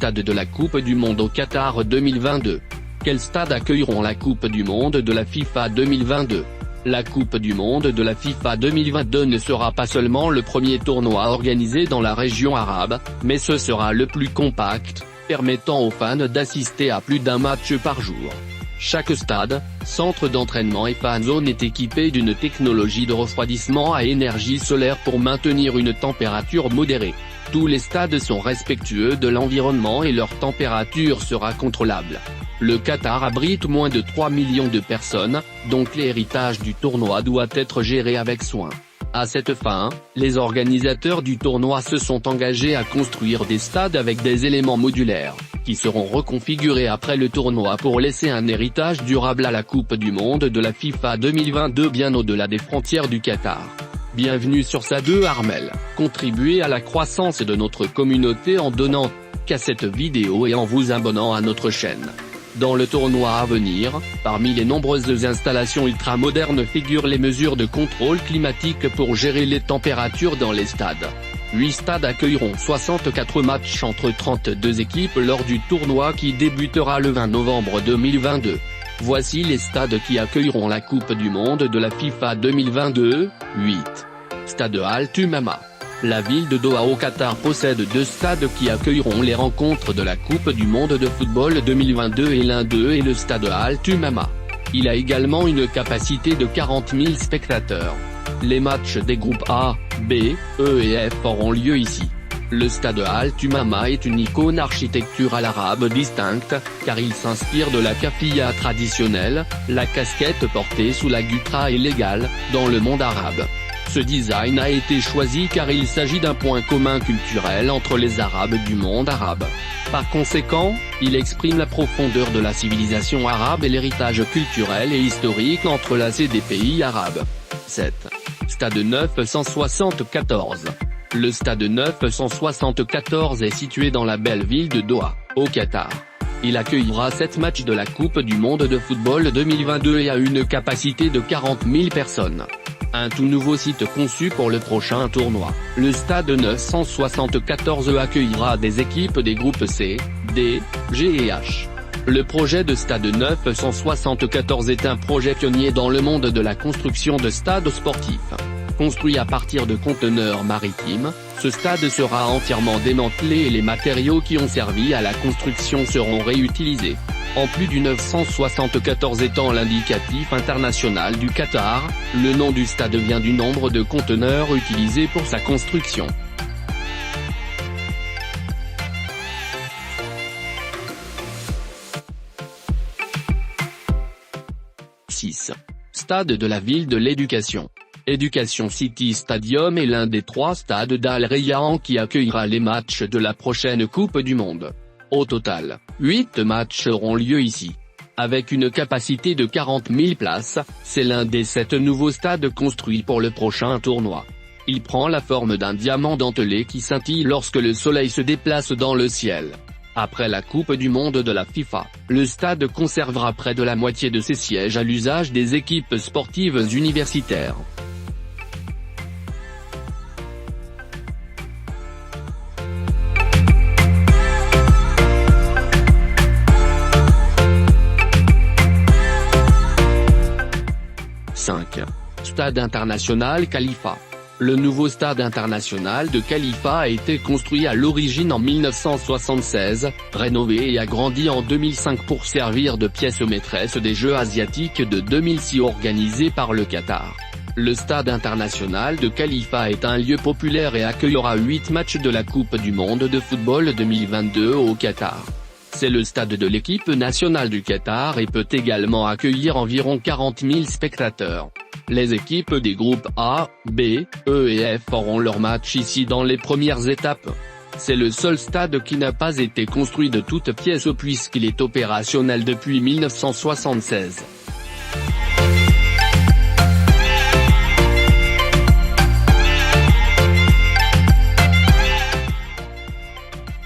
stades de la Coupe du Monde au Qatar 2022. Quels stades accueilleront la Coupe du Monde de la FIFA 2022 ? La Coupe du Monde de la FIFA 2022 ne sera pas seulement le premier tournoi organisé dans la région arabe, mais ce sera le plus compact, permettant aux fans d'assister à plus d'un match par jour. Chaque stade, centre d'entraînement et fan zone est équipé d'une technologie de refroidissement à énergie solaire pour maintenir une température modérée. Tous les stades sont respectueux de l'environnement et leur température sera contrôlable. Le Qatar abrite moins de 3 millions de personnes, donc l'héritage du tournoi doit être géré avec soin. À cette fin, les organisateurs du tournoi se sont engagés à construire des stades avec des éléments modulaires, qui seront reconfigurés après le tournoi pour laisser un héritage durable à la Coupe du Monde de la FIFA 2022 bien au-delà des frontières du Qatar. Bienvenue sur Stade Armel, contribuez à la croissance de notre communauté en donnant à cette vidéo et en vous abonnant à notre chaîne. Dans le tournoi à venir, parmi les nombreuses installations ultramodernes figurent les mesures de contrôle climatique pour gérer les températures dans les stades. 8 stades accueilleront 64 matchs entre 32 équipes lors du tournoi qui débutera le 20 novembre 2022. Voici les stades qui accueilleront la Coupe du Monde de la FIFA 2022, 8. Stade Al Thumama. La ville de Doha au Qatar possède 2 stades qui accueilleront les rencontres de la Coupe du Monde de football 2022 et l'un d'eux est le stade Al Thumama. Il a également une capacité de 40 000 spectateurs. Les matchs des groupes A, B, E et F auront lieu ici. Le stade Al Thumama est une icône architecturale arabe distincte, car il s'inspire de la kafia traditionnelle, la casquette portée sous la gutra est légale, dans le monde arabe. Ce design a été choisi car il s'agit d'un point commun culturel entre les Arabes du monde arabe. Par conséquent, il exprime la profondeur de la civilisation arabe et l'héritage culturel et historique entrelacé des pays arabes. 7. Stade 974. Le stade 974 est situé dans la belle ville de Doha, au Qatar. Il accueillera 7 matchs de la Coupe du Monde de football 2022 et a une capacité de 40 000 personnes. Un tout nouveau site conçu pour le prochain tournoi, le stade 974 accueillera des équipes des groupes C, D, G et H. Le projet de stade 974 est un projet pionnier dans le monde de la construction de stades sportifs. Construit à partir de conteneurs maritimes, ce stade sera entièrement démantelé et les matériaux qui ont servi à la construction seront réutilisés. En plus du 974 étant l'indicatif international du Qatar, le nom du stade vient du nombre de conteneurs utilisés pour sa construction. « 6. Stade de la ville de l'éducation. Education City Stadium est l'un des 3 stades d'Al Rayyan qui accueillera les matchs de la prochaine Coupe du Monde. Au total, 8 matchs auront lieu ici. Avec une capacité de 40 000 places, c'est l'un des 7 nouveaux stades construits pour le prochain tournoi. Il prend la forme d'un diamant dentelé qui scintille lorsque le soleil se déplace dans le ciel. Après la Coupe du Monde de la FIFA, le stade conservera près de la moitié de ses sièges à l'usage des équipes sportives universitaires. Stade international Khalifa. Le nouveau stade international de Khalifa a été construit à l'origine en 1976, rénové et agrandi en 2005 pour servir de pièce maîtresse des Jeux asiatiques de 2006 organisés par le Qatar. Le stade international de Khalifa est un lieu populaire et accueillera 8 matchs de la Coupe du Monde de football 2022 au Qatar. C'est le stade de l'équipe nationale du Qatar et peut également accueillir environ 40 000 spectateurs. Les équipes des groupes A, B, E et F auront leur match ici dans les premières étapes. C'est le seul stade qui n'a pas été construit de toutes pièces puisqu'il est opérationnel depuis 1976.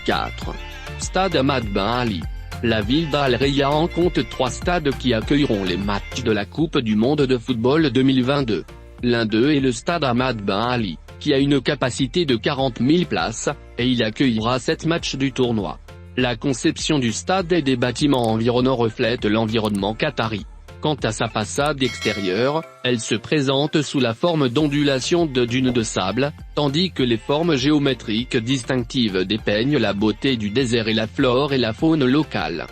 « 4. Stade Ahmad Ben Ali. La ville d'Al Rayyan compte 3 stades qui accueilleront les matchs de la Coupe du Monde de football 2022. L'un d'eux est le stade Ahmad Ben Ali, qui a une capacité de 40 000 places, et il accueillera 7 matchs du tournoi. La conception du stade et des bâtiments environnants reflète l'environnement qatari. Quant à sa façade extérieure, elle se présente sous la forme d'ondulations de dunes de sable, tandis que les formes géométriques distinctives dépeignent la beauté du désert et la flore et la faune locale.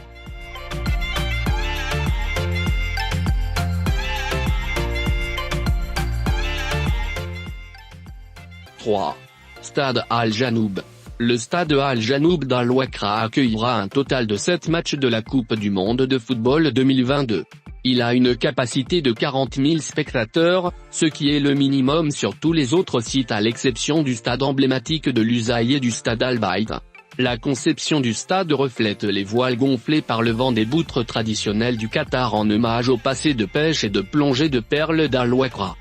Stade Al Janoub. Le stade Al Janoub d'Al Wakra accueillera un total de 7 matchs de la Coupe du monde de football 2022. Il a une capacité de 40 000 spectateurs, ce qui est le minimum sur tous les autres sites à l'exception du stade emblématique de l'Usaï et du stade Al-Bayt. La conception du stade reflète les voiles gonflées par le vent des boutres traditionnelles du Qatar en hommage au passé de pêche et de plongée de perles d'Al Wakra.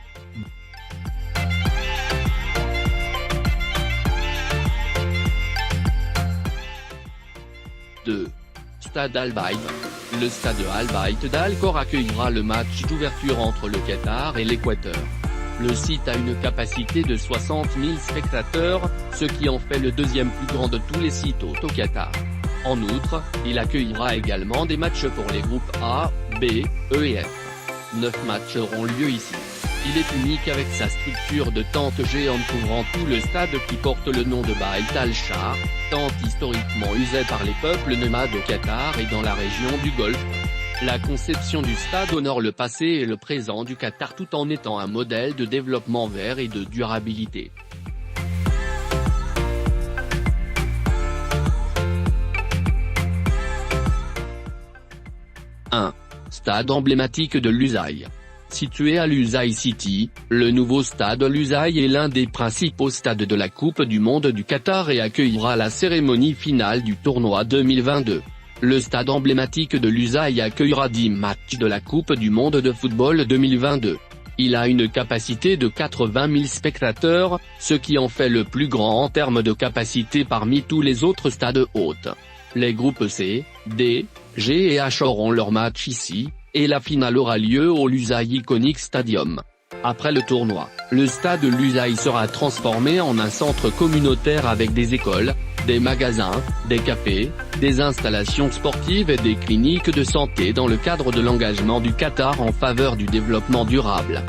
Stade Al-Bayt. Le stade Al-Bayt d'Al Khor accueillera le match d'ouverture entre le Qatar et l'Équateur. Le site a une capacité de 60 000 spectateurs, ce qui en fait le deuxième plus grand de tous les sites au Qatar. En outre, il accueillera également des matchs pour les groupes A, B, E et F. 9 matchs auront lieu ici. Il est unique avec sa structure de tente géante couvrant tout le stade qui porte le nom de Bayt al-Shah, tente historiquement usée par les peuples nomades au Qatar et dans la région du Golfe. La conception du stade honore le passé et le présent du Qatar tout en étant un modèle de développement vert et de durabilité. Stade emblématique de l'Usaï. Situé à l'Usaï City, le nouveau stade l'Usaï est l'un des principaux stades de la Coupe du monde du Qatar et accueillera la cérémonie finale du tournoi 2022. Le stade emblématique de l'Usaï accueillera 10 matchs de la Coupe du monde de football 2022. Il a une capacité de 80 000 spectateurs, ce qui en fait le plus grand en termes de capacité parmi tous les autres stades hôtes. Les groupes C, D, G et H auront leur match ici, et la finale aura lieu au Lusail Iconic Stadium. Après le tournoi, le stade Lusail sera transformé en un centre communautaire avec des écoles, des magasins, des cafés, des installations sportives et des cliniques de santé dans le cadre de l'engagement du Qatar en faveur du développement durable.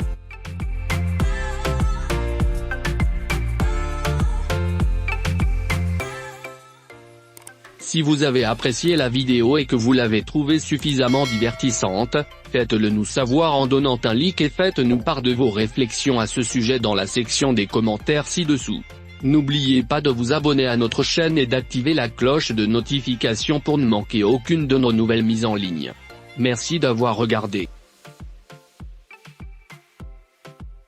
Si vous avez apprécié la vidéo et que vous l'avez trouvée suffisamment divertissante, faites-le nous savoir en donnant un like et faites-nous part de vos réflexions à ce sujet dans la section des commentaires ci-dessous. N'oubliez pas de vous abonner à notre chaîne et d'activer la cloche de notification pour ne manquer aucune de nos nouvelles mises en ligne. Merci d'avoir regardé.